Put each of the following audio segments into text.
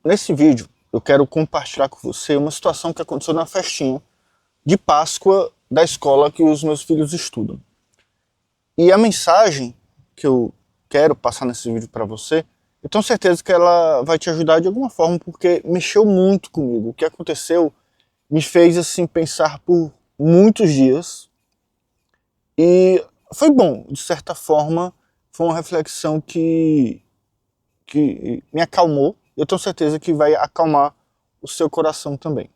Nesse vídeo, eu quero compartilhar com você uma situação que aconteceu na festinha de Páscoa da escola que os meus filhos estudam. E a mensagem que eu quero passar nesse vídeo para você, eu tenho certeza que ela vai te ajudar de alguma forma, porque mexeu muito comigo. O que aconteceu me fez assim pensar por muitos dias e foi bom, de certa forma, foi uma reflexão que me acalmou. Eu tenho certeza que vai acalmar o seu coração também.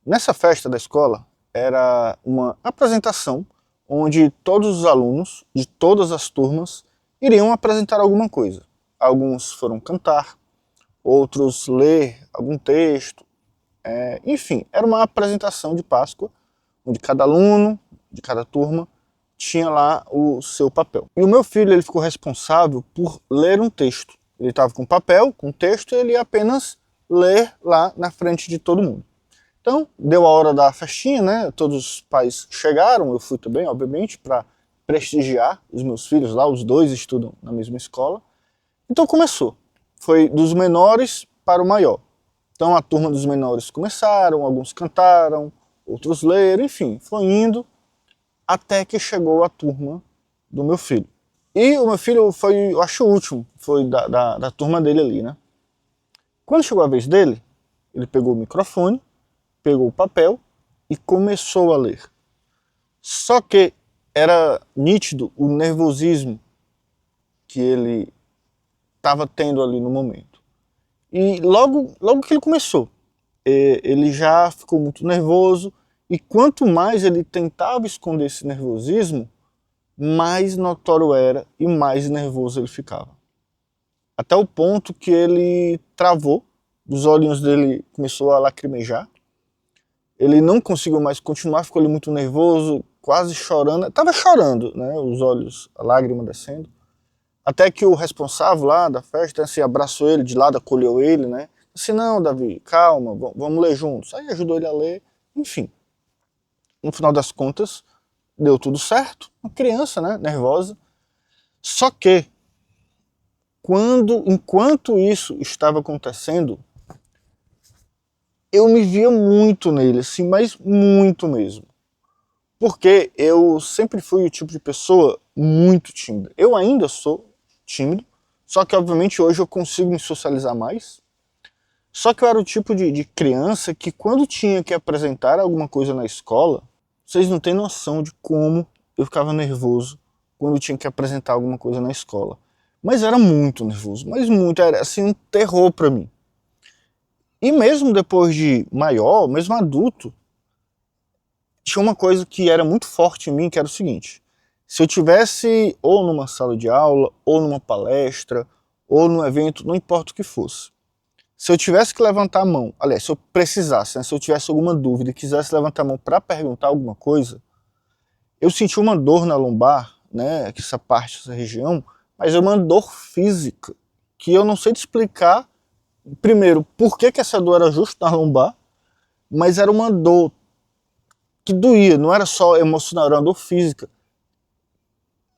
Nessa festa da escola, era uma apresentação onde todos os alunos de todas as turmas iriam apresentar alguma coisa. Alguns foram cantar, outros ler algum texto, enfim, era uma apresentação de Páscoa, onde cada aluno de cada turma tinha lá o seu papel. E o meu filho, ele ficou responsável por ler um texto. Ele estava com papel, com texto, e ele ia apenas ler lá na frente de todo mundo. Então, deu a hora da festinha, né? Todos os pais chegaram, eu fui também, obviamente, para prestigiar os meus filhos lá, os dois estudam na mesma escola. Então começou. Foi dos menores para o maior. Então a turma dos menores começaram, alguns cantaram, outros leram, enfim, foi indo até que chegou a turma do meu filho. E o meu filho foi, eu acho, o último, foi da turma dele ali, né? Quando chegou a vez dele, ele pegou o microfone, pegou o papel e começou a ler. Só que era nítido o nervosismo que ele estava tendo ali no momento. E logo que ele começou, ele já ficou muito nervoso, e quanto mais ele tentava esconder esse nervosismo, mais notório era e mais nervoso ele ficava. Até o ponto que ele travou, os olhinhos dele começou a lacrimejar, ele não conseguiu mais continuar, ficou ali muito nervoso, quase chorando, estava chorando, né, os olhos, a lágrima descendo. Até que o responsável lá da festa assim, abraçou ele de lado, acolheu ele, né? Disse, não, Davi, calma, vamos ler juntos. Aí ajudou ele a ler, enfim. No final das contas, deu tudo certo. Uma criança, né, nervosa. Só que, enquanto isso estava acontecendo, eu me via muito nele, assim, mas muito mesmo. Porque eu sempre fui o tipo de pessoa muito tímida. Eu ainda sou tímido, só que obviamente hoje eu consigo me socializar mais. Só que eu era o tipo de criança que quando tinha que apresentar alguma coisa na escola, vocês não têm noção de como eu ficava nervoso quando tinha que apresentar alguma coisa na escola. Mas era muito nervoso, mas muito, era assim um terror para mim. E mesmo depois de maior, mesmo adulto, tinha uma coisa que era muito forte em mim, que era o seguinte: se eu tivesse ou numa sala de aula, ou numa palestra, ou num evento, não importa o que fosse, se eu tivesse que levantar a mão, aliás, se eu precisasse, né, se eu tivesse alguma dúvida e quisesse levantar a mão para perguntar alguma coisa, eu sentia uma dor na lombar, né, essa parte, essa região, mas é uma dor física, que eu não sei te explicar, primeiro, por que essa dor era justo na lombar, mas era uma dor que doía, não era só emocional, era uma dor física.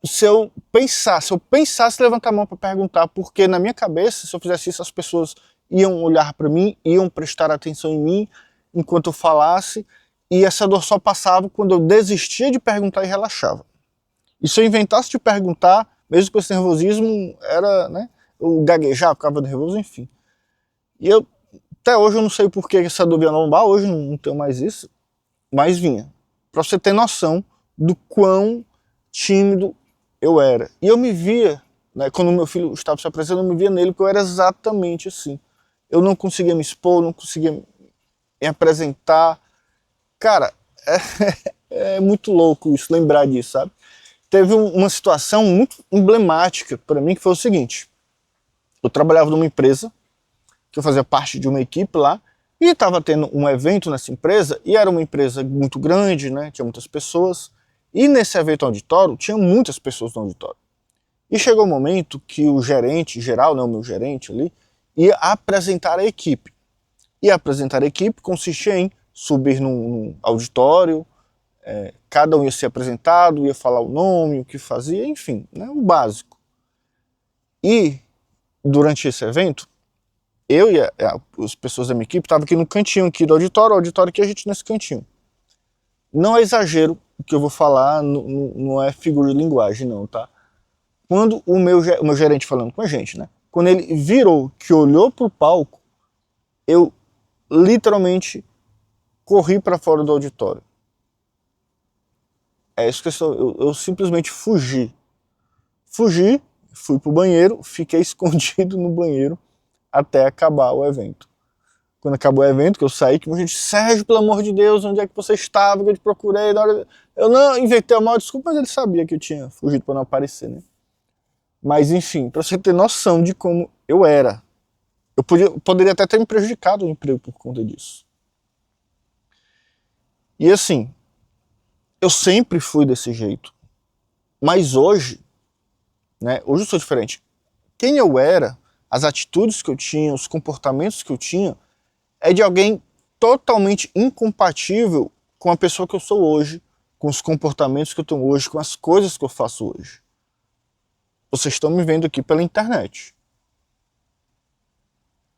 Se eu pensasse levantar a mão para perguntar, porque na minha cabeça, se eu fizesse isso, as pessoas iam olhar para mim, iam prestar atenção em mim enquanto eu falasse, e essa dor só passava quando eu desistia de perguntar e relaxava. E se eu inventasse de perguntar, mesmo com esse nervosismo, era, né, eu gaguejava, ficava nervoso, enfim. E até hoje eu não sei por que essa dor vinha na lombar, hoje não tenho mais isso, mas vinha. Para você ter noção do quão tímido eu era. E eu me via, né, quando o meu filho estava se apresentando, eu me via nele, porque eu era exatamente assim. Eu não conseguia me expor, não conseguia me apresentar. Cara, é muito louco isso, lembrar disso, sabe? Teve uma situação muito emblemática para mim, que foi o seguinte: eu trabalhava numa empresa, que eu fazia parte de uma equipe lá, e estava tendo um evento nessa empresa, e era uma empresa muito grande, né, tinha muitas pessoas, e nesse evento auditório, tinha muitas pessoas no auditório. E chegou o um momento que o gerente geral, né, o meu gerente ali, ia apresentar a equipe. E apresentar a equipe consistia em subir num auditório, cada um ia ser apresentado, ia falar o nome, o que fazia, enfim, né, o básico. E durante esse evento, Eu e as pessoas da minha equipe estavam aqui no cantinho aqui do auditório, o auditório aqui a gente nesse cantinho. Não é exagero o que eu vou falar, não é figura de linguagem não, tá? Quando o meu gerente falando com a gente, né? Quando ele virou, que olhou pro palco, eu literalmente corri para fora do auditório. É isso que eu simplesmente fugi. Fugi, fui pro banheiro, fiquei escondido no banheiro até acabar o evento. Quando acabou o evento, que eu saí, que a gente, Sérgio, pelo amor de Deus, onde é que você estava, que eu te procurei, na hora... Eu não inventei uma desculpa, mas ele sabia que eu tinha fugido para não aparecer, né? Mas enfim, para você ter noção de como eu era. Eu poderia até ter me prejudicado o emprego por conta disso. E assim, eu sempre fui desse jeito. Mas hoje, né, hoje eu sou diferente. Quem eu era, as atitudes que eu tinha, os comportamentos que eu tinha, é de alguém totalmente incompatível com a pessoa que eu sou hoje, com os comportamentos que eu tenho hoje, com as coisas que eu faço hoje. Vocês estão me vendo aqui pela internet.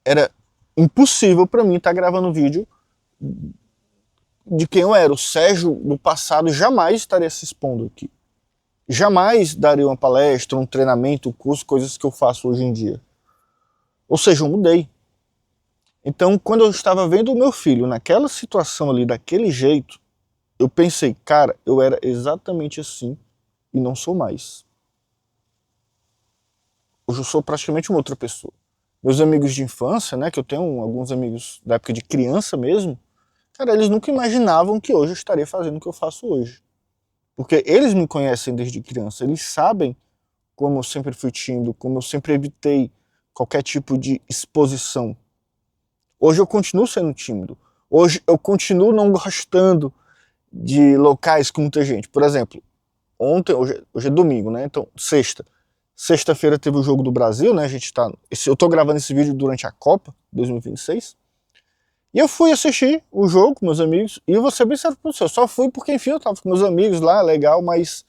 Era impossível para mim estar gravando vídeo de quem eu era. O Sérgio do passado jamais estaria se expondo aqui. Jamais daria uma palestra, um treinamento, um curso, coisas que eu faço hoje em dia. Ou seja, eu mudei. Então, quando eu estava vendo o meu filho naquela situação ali, daquele jeito, eu pensei, cara, eu era exatamente assim e não sou mais. Hoje eu sou praticamente uma outra pessoa. Meus amigos de infância, né, que eu tenho alguns amigos da época de criança mesmo, cara, eles nunca imaginavam que hoje eu estaria fazendo o que eu faço hoje. Porque eles me conhecem desde criança, eles sabem como eu sempre fui tímido, como eu sempre evitei qualquer tipo de exposição. Hoje eu continuo sendo tímido. Hoje eu continuo não gostando de locais com muita gente. Por exemplo, hoje é domingo, né? Então, Sexta-feira teve o Jogo do Brasil, né? Eu tô gravando esse vídeo durante a Copa 2026. E eu fui assistir o jogo com meus amigos. E eu vou ser bem sério pra você, eu só fui porque, enfim, eu tava com meus amigos lá, legal, mas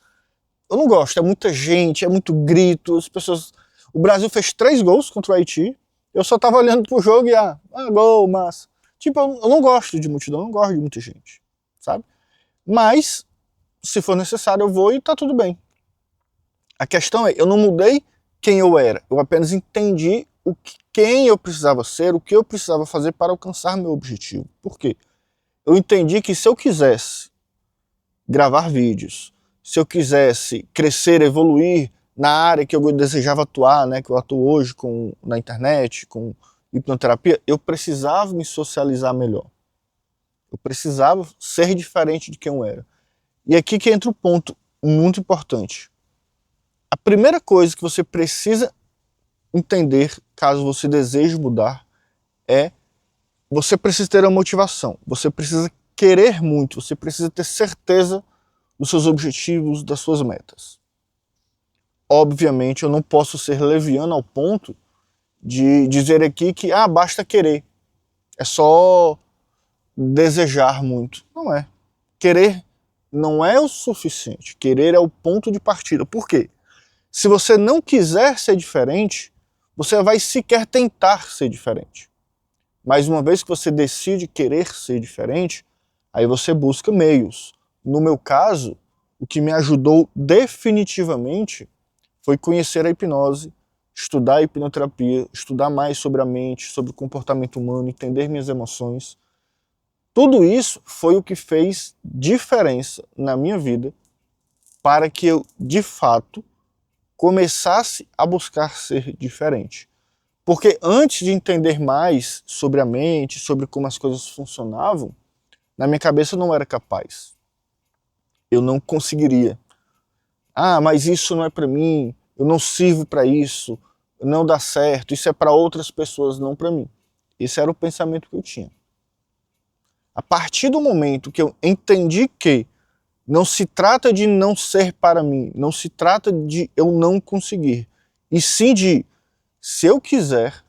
eu não gosto. É muita gente, é muito grito, as pessoas... O Brasil fez 3 gols contra o Haiti. Eu só tava olhando pro jogo e, gol, massa. Tipo, eu não gosto de multidão, eu não gosto de muita gente, sabe? Mas, se for necessário, eu vou e tá tudo bem. A questão é, eu não mudei quem eu era, eu apenas entendi quem eu precisava ser, o que eu precisava fazer para alcançar meu objetivo. Por quê? Eu entendi que se eu quisesse gravar vídeos, se eu quisesse crescer, evoluir na área que eu desejava atuar, né, que eu atuo hoje na internet, com hipnoterapia, eu precisava me socializar melhor. Eu precisava ser diferente de quem eu era. E aqui que entra o ponto muito importante. A primeira coisa que você precisa entender, caso você deseje mudar, é você precisa ter a motivação, você precisa querer muito, você precisa ter certeza dos seus objetivos, das suas metas. Obviamente eu não posso ser leviano ao ponto de dizer aqui que basta querer, é só desejar muito. Não é. Querer não é o suficiente, querer é o ponto de partida. Por quê? Se você não quiser ser diferente, você vai sequer tentar ser diferente. Mas uma vez que você decide querer ser diferente, aí você busca meios. No meu caso, o que me ajudou definitivamente foi conhecer a hipnose, estudar a hipnoterapia, estudar mais sobre a mente, sobre o comportamento humano, entender minhas emoções. Tudo isso foi o que fez diferença na minha vida para que eu, de fato, começasse a buscar ser diferente. Porque antes de entender mais sobre a mente, sobre como as coisas funcionavam, na minha cabeça eu não era capaz. Eu não conseguiria. Mas isso não é para mim, eu não sirvo para isso, não dá certo, isso é para outras pessoas, não para mim. Esse era o pensamento que eu tinha. A partir do momento que eu entendi que não se trata de não ser para mim, não se trata de eu não conseguir, e sim de, se eu quiser,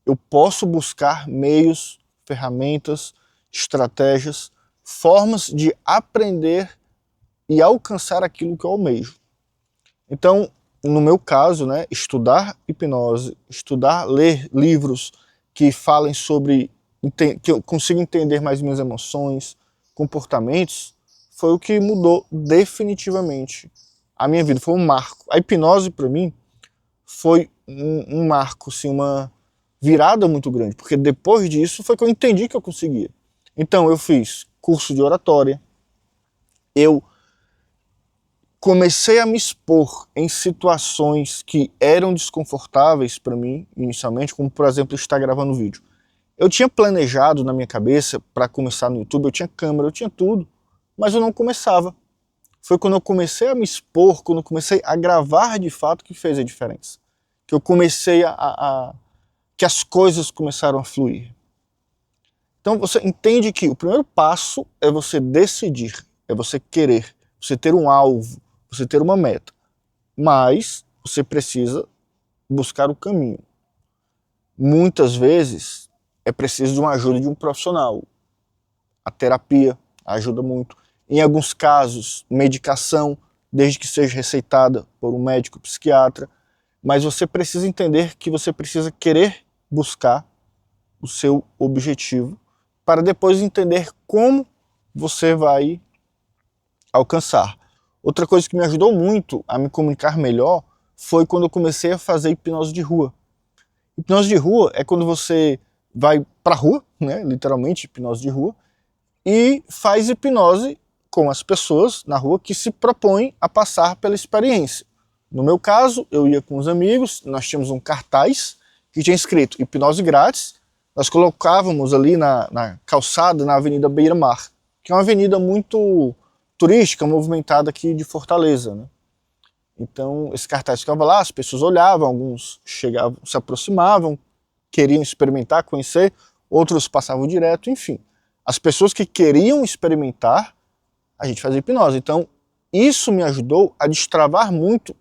eu posso buscar meios, ferramentas, estratégias, formas de aprender e alcançar aquilo que eu almejo. Então, no meu caso, né, estudar hipnose, ler livros que falem sobre, que eu consiga entender mais minhas emoções, comportamentos, foi o que mudou definitivamente a minha vida. Foi um marco. A hipnose, para mim, foi um marco, assim, uma virada muito grande, porque depois disso foi que eu entendi que eu conseguia. Então eu fiz curso de oratória, eu comecei a me expor em situações que eram desconfortáveis para mim inicialmente, como por exemplo estar gravando vídeo. Eu tinha planejado na minha cabeça para começar no YouTube, eu tinha câmera, eu tinha tudo, mas eu não começava. Foi quando eu comecei a me expor, quando eu comecei a gravar de fato, que fez a diferença. Que eu comecei que as coisas começaram a fluir. Então você entende que o primeiro passo é você decidir, é você querer, você ter um alvo, você ter uma meta. Mas você precisa buscar o caminho. Muitas vezes é preciso de uma ajuda de um profissional. A terapia ajuda muito. Em alguns casos, medicação, desde que seja receitada por um médico psiquiatra. Mas você precisa entender que você precisa querer buscar o seu objetivo para depois entender como você vai alcançar. Outra coisa que me ajudou muito a me comunicar melhor foi quando eu comecei a fazer hipnose de rua. Hipnose de rua é quando você vai para a rua, né, literalmente hipnose de rua, e faz hipnose com as pessoas na rua que se propõem a passar pela experiência. No meu caso, eu ia com os amigos, nós tínhamos um cartaz que tinha escrito hipnose grátis, nós colocávamos ali na calçada, na Avenida Beira Mar, que é uma avenida muito turística, movimentada aqui de Fortaleza, né? Então esse cartaz ficava lá, as pessoas olhavam, alguns chegavam, se aproximavam, queriam experimentar, conhecer, outros passavam direto, enfim. As pessoas que queriam experimentar, a gente fazia hipnose. Então isso me ajudou a destravar muito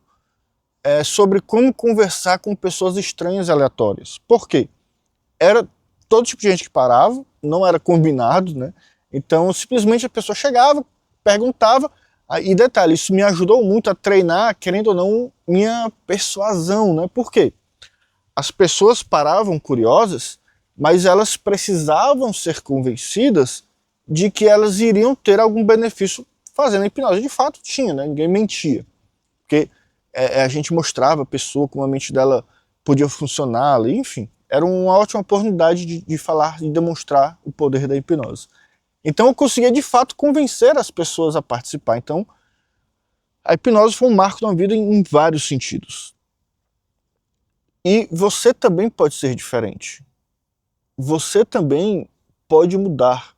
sobre como conversar com pessoas estranhas e aleatórias. Por quê? Era todo tipo de gente que parava, não era combinado, né? Então simplesmente a pessoa chegava, perguntava, e detalhe, isso me ajudou muito a treinar, querendo ou não, minha persuasão, né? Por quê? As pessoas paravam curiosas, mas elas precisavam ser convencidas de que elas iriam ter algum benefício fazendo a hipnose. De fato tinha, né? Ninguém mentia. Porque a gente mostrava a pessoa como a mente dela podia funcionar ali, enfim. Era uma ótima oportunidade de falar e demonstrar o poder da hipnose. Então eu conseguia de fato convencer as pessoas a participar. Então a hipnose foi um marco na vida em vários sentidos. E você também pode ser diferente. Você também pode mudar.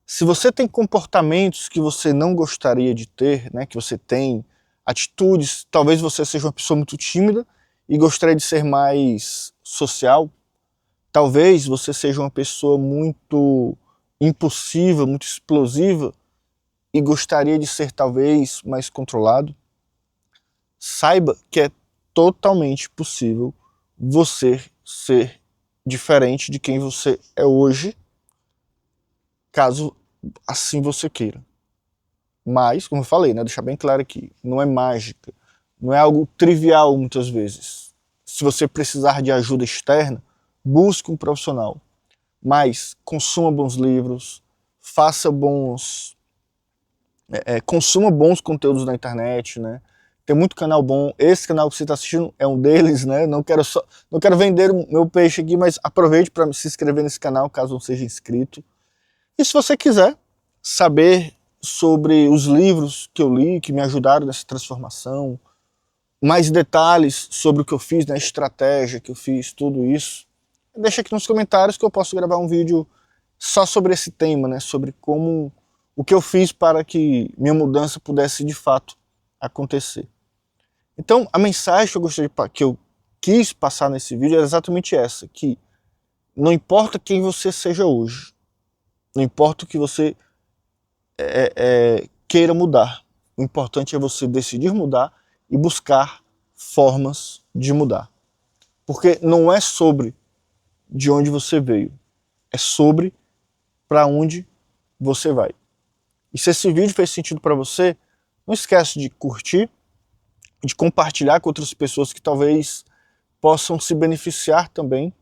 Se você tem comportamentos que você não gostaria de ter, né, que você tem atitudes, talvez você seja uma pessoa muito tímida e gostaria de ser mais social, talvez você seja uma pessoa muito impulsiva, muito explosiva e gostaria de ser talvez mais controlado, saiba que é totalmente possível você ser diferente de quem você é hoje, caso assim você queira. Mas, como eu falei, né, deixar bem claro aqui, não é mágica, não é algo trivial muitas vezes. Se você precisar de ajuda externa, busque um profissional. Mas consuma bons livros, faça bons... consuma bons conteúdos na internet, né? Tem muito canal bom, esse canal que você está assistindo é um deles, né? Não quero vender o meu peixe aqui, mas aproveite para se inscrever nesse canal, caso não seja inscrito. E se você quiser saber sobre os livros que eu li, que me ajudaram nessa transformação, mais detalhes sobre o que eu fiz, na estratégia que eu fiz, tudo isso, deixa aqui nos comentários que eu posso gravar um vídeo só sobre esse tema, né? Sobre como, o que eu fiz para que minha mudança pudesse de fato acontecer. Então a mensagem que eu quis passar nesse vídeo é exatamente essa, que não importa quem você seja hoje, não importa o que você queira mudar, o importante é você decidir mudar e buscar formas de mudar. Porque não é sobre de onde você veio, é sobre para onde você vai. E se esse vídeo fez sentido para você, não esquece de curtir, de compartilhar com outras pessoas que talvez possam se beneficiar também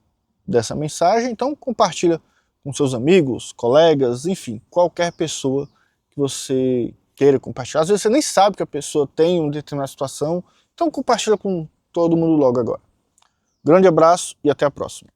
dessa mensagem. Então compartilha com seus amigos, colegas, enfim, qualquer pessoa que você queira compartilhar. Às vezes você nem sabe que a pessoa tem uma determinada situação, então compartilha com todo mundo logo agora. Grande abraço e até a próxima.